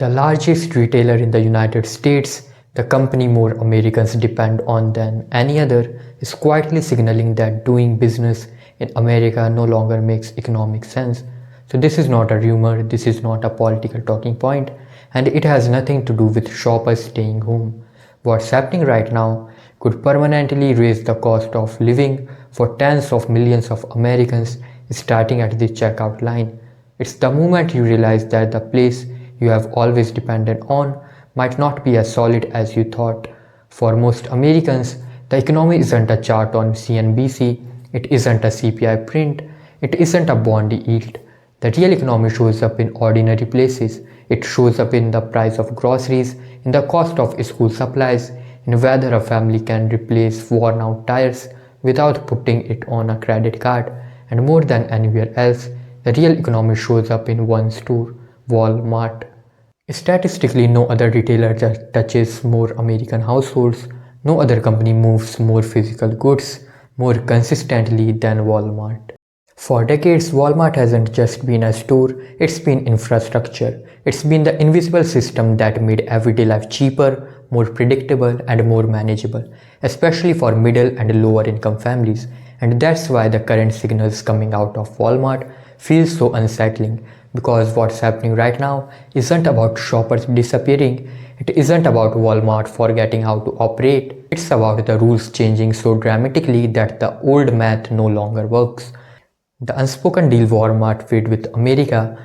The largest retailer in the United States, the company more Americans depend on than any other, is quietly signaling that doing business in America no longer makes economic sense. So, this is not a rumor, this is not a political talking point, and it has nothing to do with shoppers staying home. What's happening right now could permanently raise the cost of living for tens of millions of Americans starting at the checkout line. It's the moment you realize that the place you have always depended on might not be as solid as you thought. For most Americans, the economy isn't a chart on CNBC, it isn't a CPI print, it isn't a bond yield. The real economy shows up in ordinary places. It shows up in the price of groceries, in the cost of school supplies, in whether a family can replace worn out tires without putting it on a credit card. And more than anywhere else, the real economy shows up in one store, Walmart. Statistically, no other retailer touches more American households, no other company moves more physical goods more consistently than Walmart. For decades, Walmart hasn't just been a store, it's been infrastructure. It's been the invisible system that made everyday life cheaper, more predictable, and more manageable, especially for middle and lower income families. And that's why the current signals coming out of Walmart feel so unsettling, because what's happening right now isn't about shoppers disappearing, it isn't about Walmart forgetting how to operate, it's about the rules changing so dramatically that the old math no longer works. The unspoken deal Walmart made with America.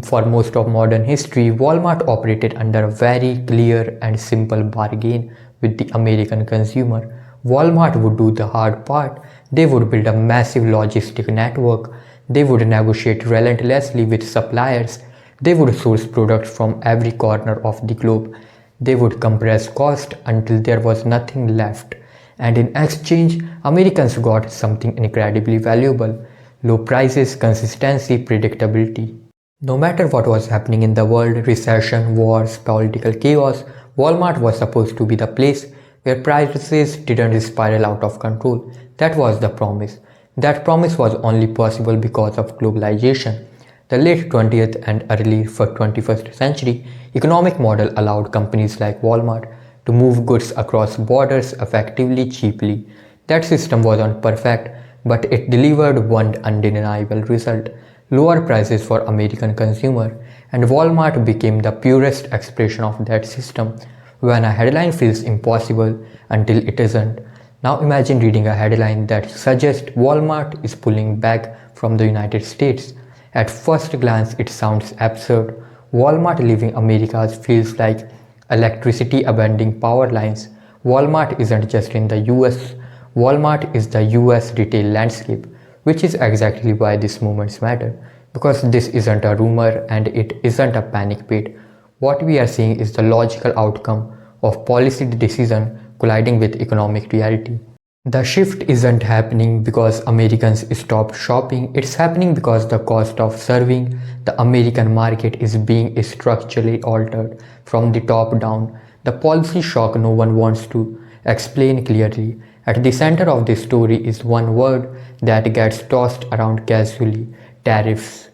For most of modern history, Walmart operated under a very clear and simple bargain with the American consumer. Walmart would do the hard part. They would build a massive logistic network. They would negotiate relentlessly with suppliers. They would source products from every corner of the globe. They would compress cost until there was nothing left. And in exchange, Americans got something incredibly valuable: low prices, consistency, predictability. No matter what was happening in the world, recession, wars, political chaos, Walmart was supposed to be the place where prices didn't spiral out of control. That was the promise. That promise was only possible because of globalization. The late 20th and early 21st century economic model allowed companies like Walmart to move goods across borders effectively, cheaply. That system wasn't perfect, but it delivered one undeniable result: lower prices for American consumer, and Walmart became the purest expression of that system. When a headline feels impossible until it isn't. Now imagine reading a headline that suggests Walmart is pulling back from the United States. At first glance it sounds absurd. Walmart leaving America feels like electricity abandoning power lines. Walmart isn't just in the US, Walmart is the US retail landscape, which is exactly why these movements matter. Because this isn't a rumor and it isn't a panic bait. What we are seeing is the logical outcome of policy decision colliding with economic reality. The shift isn't happening because Americans stopped shopping, it's happening because the cost of serving the American market is being structurally altered from the top down. The policy shock no one wants to explain clearly. At the center of this story is one word that gets tossed around casually: tariffs.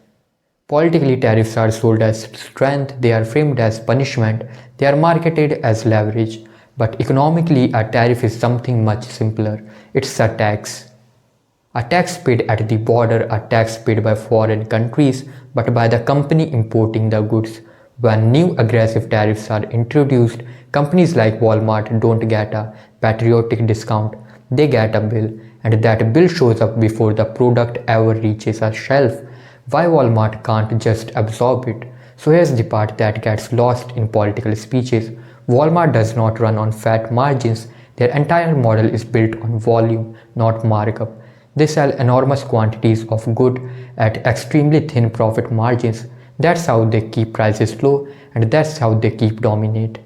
Politically, tariffs are sold as strength, they are framed as punishment, they are marketed as leverage. But economically, a tariff is something much simpler. It's a tax. A tax paid at the border, a tax paid by foreign countries, but by the company importing the goods. When new aggressive tariffs are introduced, companies like Walmart don't get a patriotic discount, they get a bill, and that bill shows up before the product ever reaches a shelf. Why Walmart can't just absorb it? So here's the part that gets lost in political speeches. Walmart does not run on fat margins. Their entire model is built on volume, not markup. They sell enormous quantities of good at extremely thin profit margins. That's how they keep prices low, and that's how they keep dominate.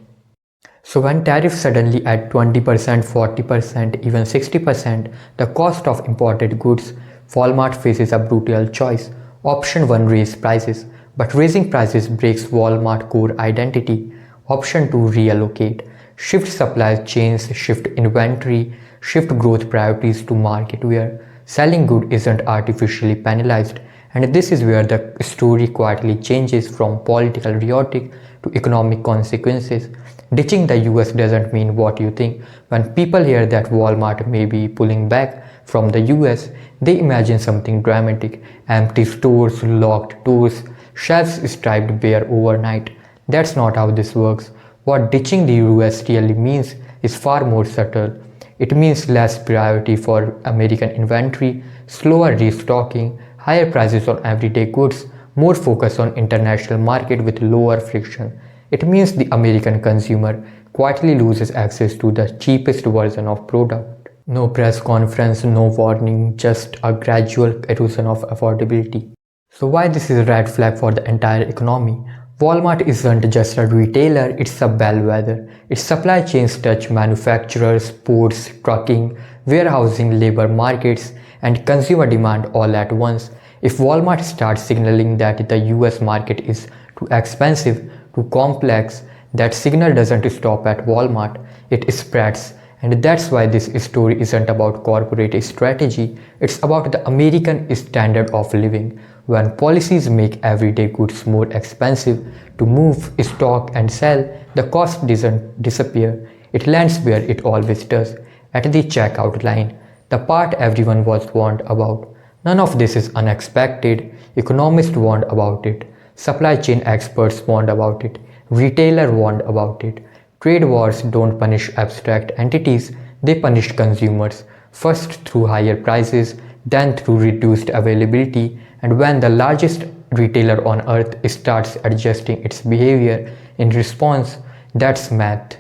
So when tariffs suddenly add 20%, 40%, even 60%, the cost of imported goods, Walmart faces a brutal choice. Option 1: raise prices. But raising prices breaks Walmart core identity. Option 2: reallocate. Shift supply chains, shift inventory, shift growth priorities to market where selling good isn't artificially penalized. And this is where the story quietly changes from political rhetoric to economic consequences. Ditching the US doesn't mean what you think. When people hear that Walmart may be pulling back from the US, they imagine something dramatic: empty stores, locked doors, shelves striped bare overnight. That's not how this works. What ditching the US really means is far more subtle. It means less priority for American inventory, slower restocking, higher prices on everyday goods, more focus on international market with lower friction. It means the American consumer quietly loses access to the cheapest version of product. No press conference, no warning, just a gradual erosion of affordability. So why this is a red flag for the entire economy? Walmart isn't just a retailer, it's a bellwether. Its supply chains touch manufacturers, ports, trucking, warehousing, labor markets, and consumer demand all at once. If Walmart starts signaling that the US market is too expensive, too complex, that signal doesn't stop at Walmart, it spreads. And that's why this story isn't about corporate strategy, it's about the American standard of living. When policies make everyday goods more expensive to move, stock, and sell, the cost doesn't disappear. It lands where it always does, at the checkout line, the part everyone was warned about. None of this is unexpected. Economists warned about it. Supply chain experts warned about it. Retailers warned about it. Trade wars don't punish abstract entities, they punish consumers, first through higher prices, then through reduced availability, and when the largest retailer on earth starts adjusting its behavior in response, that's math.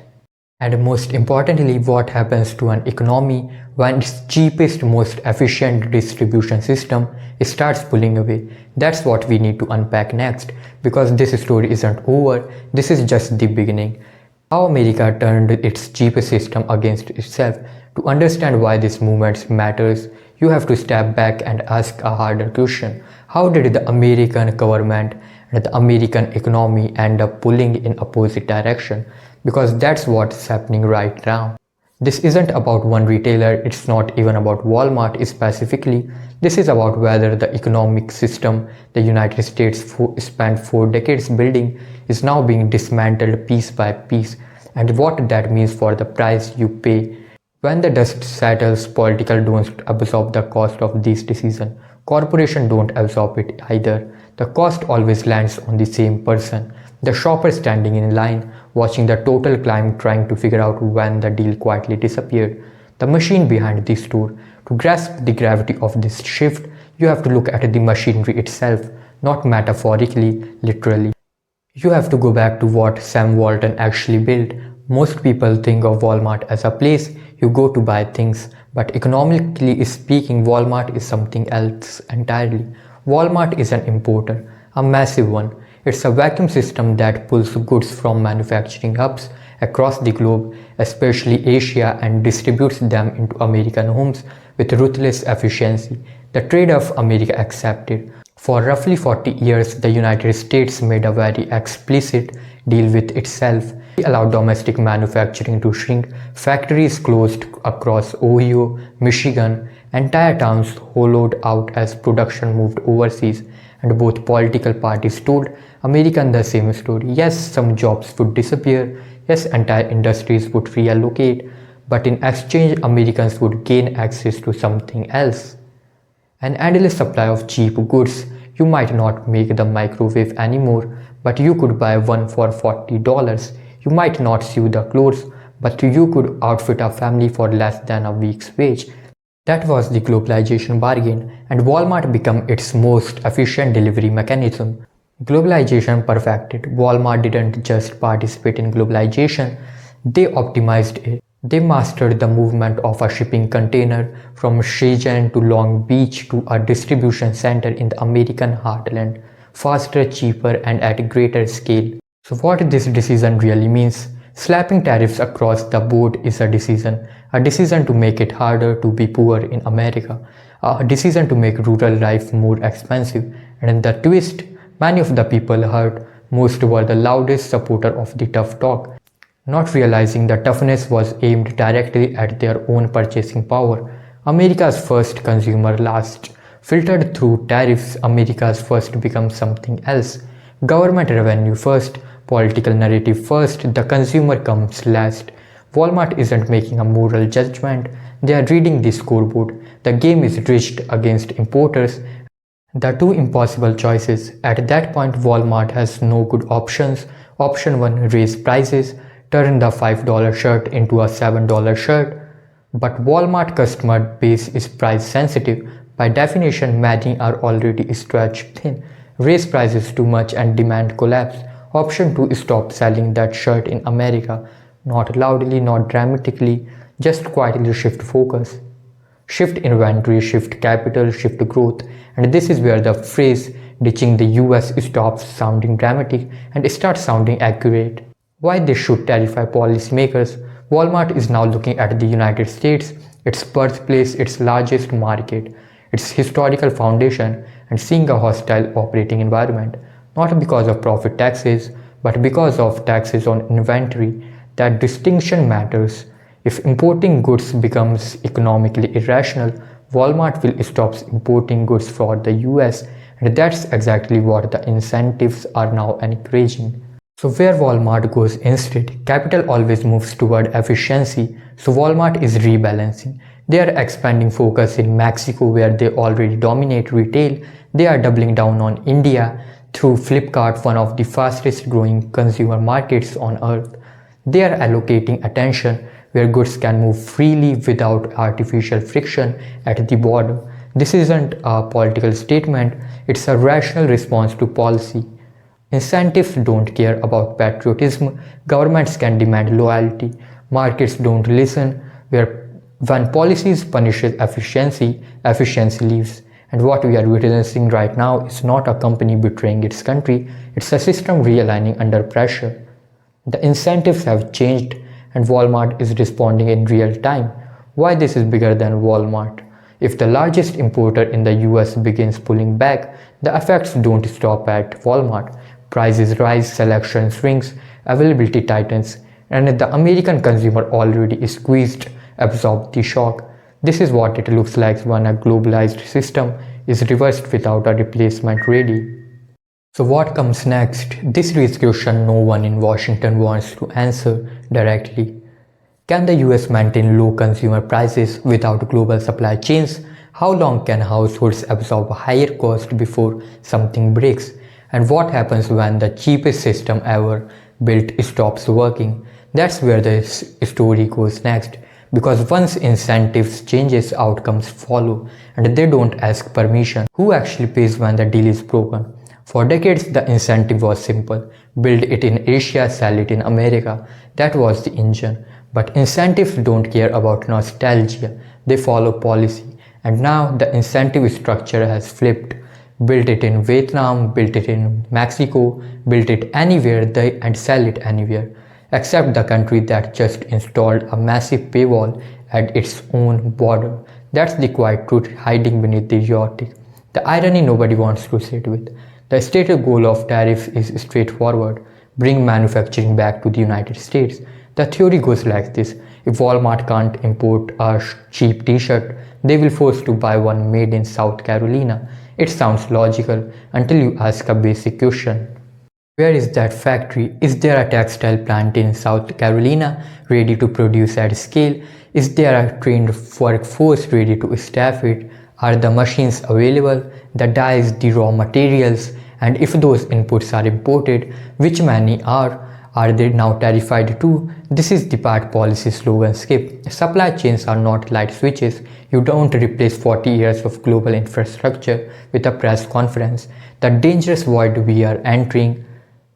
And most importantly, what happens to an economy when its cheapest, most efficient distribution system starts pulling away? That's what we need to unpack next, because this story isn't over, this is just the beginning. How America turned its cheapest system against itself. To understand why this movement matters, you have to step back and ask a harder question. How did the American government and the American economy end up pulling in opposite direction? Because that's what's happening right now. This isn't about one retailer, it's not even about Walmart specifically. This is about whether the economic system the United States spent 4 decades building is now being dismantled piece by piece, and what that means for the price you pay. When the dust settles, politicians don't absorb the cost of these decisions. Corporations don't absorb it either. The cost always lands on the same person, the shopper standing in line, watching the total climb, trying to figure out when the deal quietly disappeared. The machine behind the store. To grasp the gravity of this shift, you have to look at the machinery itself, not metaphorically, literally. You have to go back to what Sam Walton actually built. Most people think of Walmart as a place you go to buy things, but economically speaking, Walmart is something else entirely. Walmart is an importer, a massive one. It's a vacuum system that pulls goods from manufacturing hubs across the globe, especially Asia, and distributes them into American homes with ruthless efficiency. The trade-off America accepted. For roughly 40 years, the United States made a very explicit deal with itself. It allowed domestic manufacturing to shrink, factories closed across Ohio, Michigan, entire towns hollowed out as production moved overseas, and both political parties told Americans the same story. Yes, some jobs would disappear, yes, entire industries would reallocate, but in exchange, Americans would gain access to something else. An endless supply of cheap goods. You might not make the microwave anymore, but you could buy one for $40. You might not sew the clothes, but you could outfit a family for less than a week's wage. That was the globalization bargain, and Walmart became its most efficient delivery mechanism. Globalization perfected. Walmart didn't just participate in globalization, they optimized it. They mastered the movement of a shipping container from Shenzhen to Long Beach to a distribution center in the American heartland, faster, cheaper, and at greater scale. So what this decision really means? Slapping tariffs across the board is a decision to make it harder to be poor in America, a decision to make rural life more expensive, and in the twist, many of the people hurt most were the loudest supporter of the tough talk, not realizing the toughness was aimed directly at their own purchasing power. America's first consumer last Filtered through tariffs, America's first becomes something else. Government revenue first, political narrative first, the consumer comes last. Walmart isn't making a moral judgment, they are reading the scoreboard. The game is rigged against importers. The two impossible choices. At that point, Walmart has no good options. Option 1, raise prices, turn the $5 shirt into a $7 shirt. But Walmart customer base is price sensitive. By definition, many are already stretched thin. Raise prices too much and demand collapse. Option 2, stop selling that shirt in America. Not loudly, not dramatically, just quietly shift focus. Shift inventory, shift capital, shift growth. And this is where the phrase ditching the US stops sounding dramatic and starts sounding accurate. Why this should terrify policymakers? Walmart is now looking at the United States, its birthplace, its largest market, its historical foundation, and seeing a hostile operating environment, not because of profit taxes, but because of taxes on inventory. That distinction matters. If importing goods becomes economically irrational, Walmart will stop importing goods for the US, and that's exactly what the incentives are now encouraging. So where Walmart goes instead, capital always moves toward efficiency, so Walmart is rebalancing. They are expanding focus in Mexico where they already dominate retail. They are doubling down on India through Flipkart, one of the fastest growing consumer markets on earth. They are allocating attention where goods can move freely without artificial friction at the border. This isn't a political statement, it's a rational response to policy. Incentives don't care about patriotism, governments can demand loyalty, markets don't listen. When policies punishes efficiency, efficiency leaves. And what we are witnessing right now is not a company betraying its country, it's a system realigning under pressure. The incentives have changed and Walmart is responding in real time. Why this is bigger than Walmart? If the largest importer in the US begins pulling back, the effects don't stop at Walmart. Prices rise, selection shrinks, availability tightens, and the American consumer already is squeezed absorb the shock. This is what it looks like when a globalized system is reversed without a replacement ready. So what comes next? This is a question no one in Washington wants to answer directly. Can the US maintain low consumer prices without global supply chains? How long can households absorb higher cost before something breaks? And what happens when the cheapest system ever built stops working? That's where the story goes next. Because once incentives changes, outcomes follow, and they don't ask permission. Who actually pays when the deal is broken? For decades, the incentive was simple. Build it in Asia, sell it in America. That was the engine. But incentives don't care about nostalgia. They follow policy. And now the incentive structure has flipped. Build it in Vietnam, build it in Mexico, build it anywhere and sell it anywhere. Except the country that just installed a massive paywall at its own border. That's the quiet truth hiding beneath the rhetoric. The irony nobody wants to sit with. The stated goal of tariffs is straightforward. Bring manufacturing back to the United States. The theory goes like this. If Walmart can't import a cheap t-shirt, they will force to buy one made in South Carolina. It sounds logical until you ask a basic question. Where is that factory? Is there a textile plant in South Carolina ready to produce at scale? Is there a trained workforce ready to staff it? Are the machines available? The dyes, the raw materials? And if those inputs are imported, which many are they now tariffed too? This is the part policy slogans skip. Supply chains are not light switches. You don't replace 40 years of global infrastructure with a press conference. The dangerous void we are entering.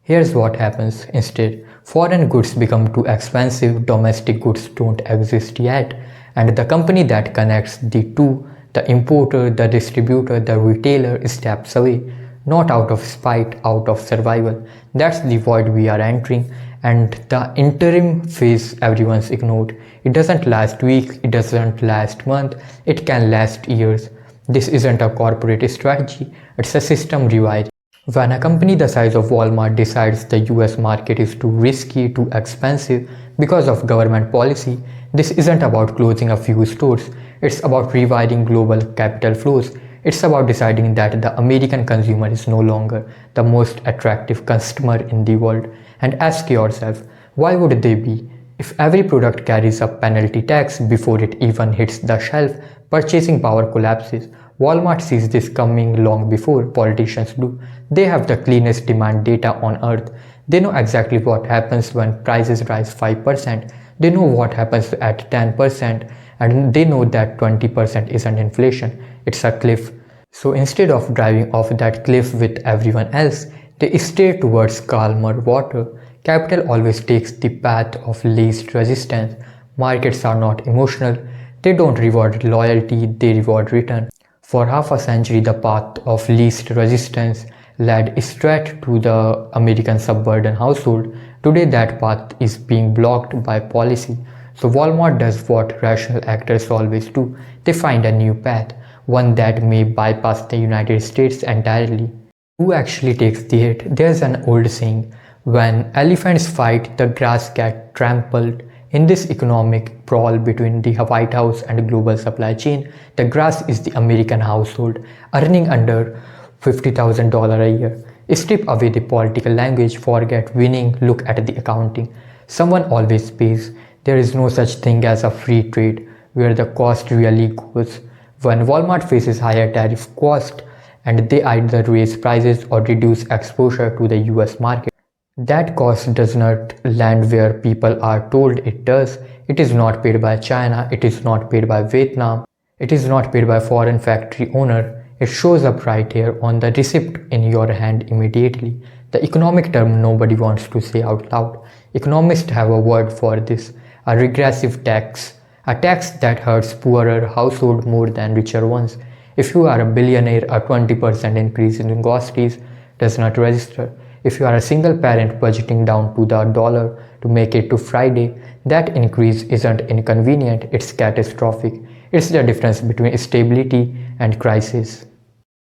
Here's what happens instead. Foreign goods become too expensive, domestic goods don't exist yet, and the company that connects the two, the importer, the distributor, the retailer, steps away, not out of spite, out of survival. That's the void we are entering, and the interim phase everyone's ignored. It doesn't last week, it doesn't last month, it can last years. This isn't a corporate strategy, it's a system rewiring. When a company the size of Walmart decides the US market is too risky, too expensive because of government policy, this isn't about closing a few stores, it's about rewiring global capital flows. It's about deciding that the American consumer is no longer the most attractive customer in the world. And ask yourself, why would they be? If every product carries a penalty tax before it even hits the shelf, purchasing power collapses. Walmart sees this coming long before politicians do. They have the cleanest demand data on earth. They know exactly what happens when prices rise 5%. They know what happens at 10%, and they know that 20% isn't inflation, it's a cliff. So instead of driving off that cliff with everyone else, they steer towards calmer water. Capital always takes the path of least resistance. Markets are not emotional. They don't reward loyalty, they reward return. For half a century, the path of least resistance led straight to the American suburban household. Today, that path is being blocked by policy. So, Walmart does what rational actors always do, they find a new path, one that may bypass the United States entirely. Who actually takes the hit? There's an old saying, when elephants fight, the grass gets trampled. In this economic brawl between the White House and global supply chain, the grass is the American household, earning under $50,000 a year. Strip away the political language, forget winning, look at the accounting. Someone always pays. There is no such thing as a free trade where the cost really goes. When Walmart faces higher tariff cost and they either raise prices or reduce exposure to the US market, that cost does not land where people are told it does. It is not paid by China, it is not paid by Vietnam, it is not paid by foreign factory owner. It shows up right here on the receipt in your hand immediately. The economic term nobody wants to say out loud. Economists have a word for this, a regressive tax. A tax that hurts poorer households more than richer ones. If you are a billionaire, a 20% increase in groceries does not register. If you are a single parent budgeting down to the dollar to make it to Friday, that increase isn't inconvenient, it's catastrophic. It's the difference between stability and crisis.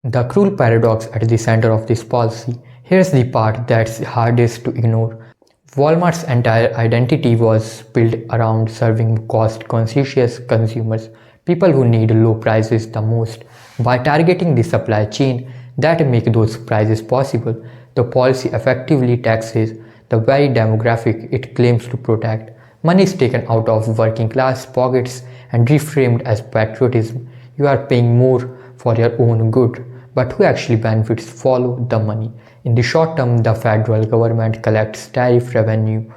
The cruel paradox at the center of this policy. Here's the part that's hardest to ignore. Walmart's entire identity was built around serving cost-conscious consumers, people who need low prices the most. By targeting the supply chain that make those prices possible, the policy effectively taxes the very demographic it claims to protect. Money is taken out of working class pockets and reframed as patriotism. You are paying more for your own good, but who actually benefits follow the money. In the short term, the federal government collects tariff revenue.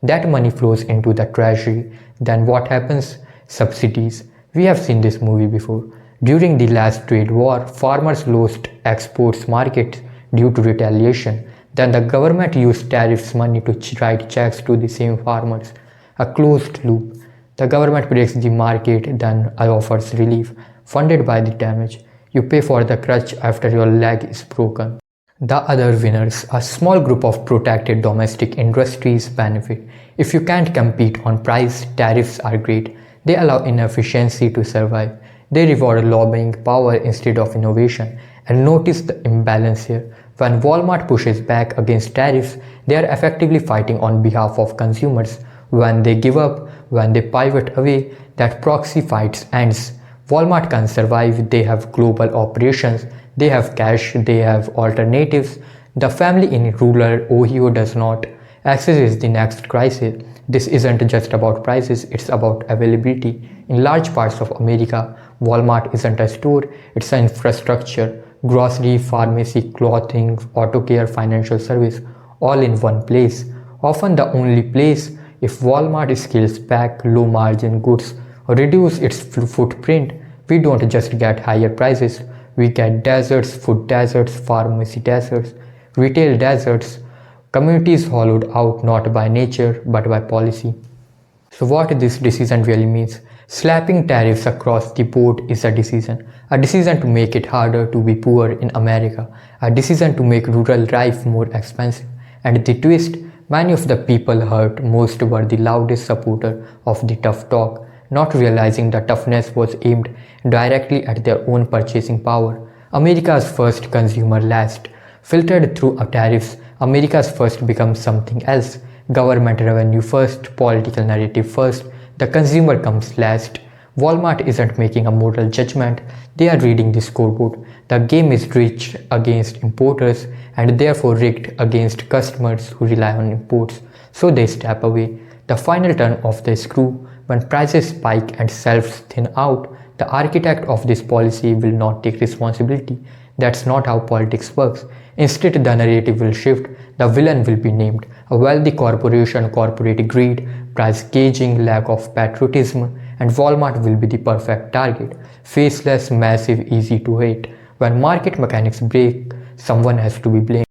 That money flows into the treasury. Then what happens? Subsidies. We have seen this movie before. During the last trade war, farmers lost exports markets due to retaliation. Then the government used tariffs money to write checks to the same farmers. A closed loop. The government breaks the market, then offers relief, funded by the damage. You pay for the crutch after your leg is broken. The other winners, a small group of protected domestic industries, benefit. If you can't compete on price, tariffs are great. They allow inefficiency to survive. They reward lobbying power instead of innovation. And notice the imbalance here. When Walmart pushes back against tariffs, they are effectively fighting on behalf of consumers. When they give up, when they pivot away, that proxy fight ends. Walmart can survive, they have global operations, they have cash, they have alternatives. The family in rural Ohio does not. Access is the next crisis. This isn't just about prices, it's about availability. In large parts of America, Walmart isn't a store, it's an infrastructure. Grocery, pharmacy, clothing, auto care, financial service, all in one place. Often the only place. If Walmart scales back low margin goods or reduce its footprint, we don't just get higher prices, we get deserts, food deserts, pharmacy deserts, retail deserts, communities hollowed out not by nature but by policy. So what this decision really means? Slapping tariffs across the board is a decision to make it harder to be poor in America, a decision to make rural life more expensive. And the twist, many of the people hurt most were the loudest supporter of the tough talk, not realizing the toughness was aimed directly at their own purchasing power. America's first, consumer last. Filtered through tariffs, America's first becomes something else. Government revenue first, political narrative first, the consumer comes last. Walmart isn't making a moral judgment, they are reading the scoreboard. The game is rigged against importers and therefore rigged against customers who rely on imports, so they step away. The final turn of the screw, when prices spike and shelves thin out, the architect of this policy will not take responsibility. That's not how politics works. Instead, the narrative will shift, the villain will be named. A wealthy corporation, corporate greed, price gauging, lack of patriotism, and Walmart will be the perfect target. Faceless, massive, easy to hate. When market mechanics break, someone has to be blamed.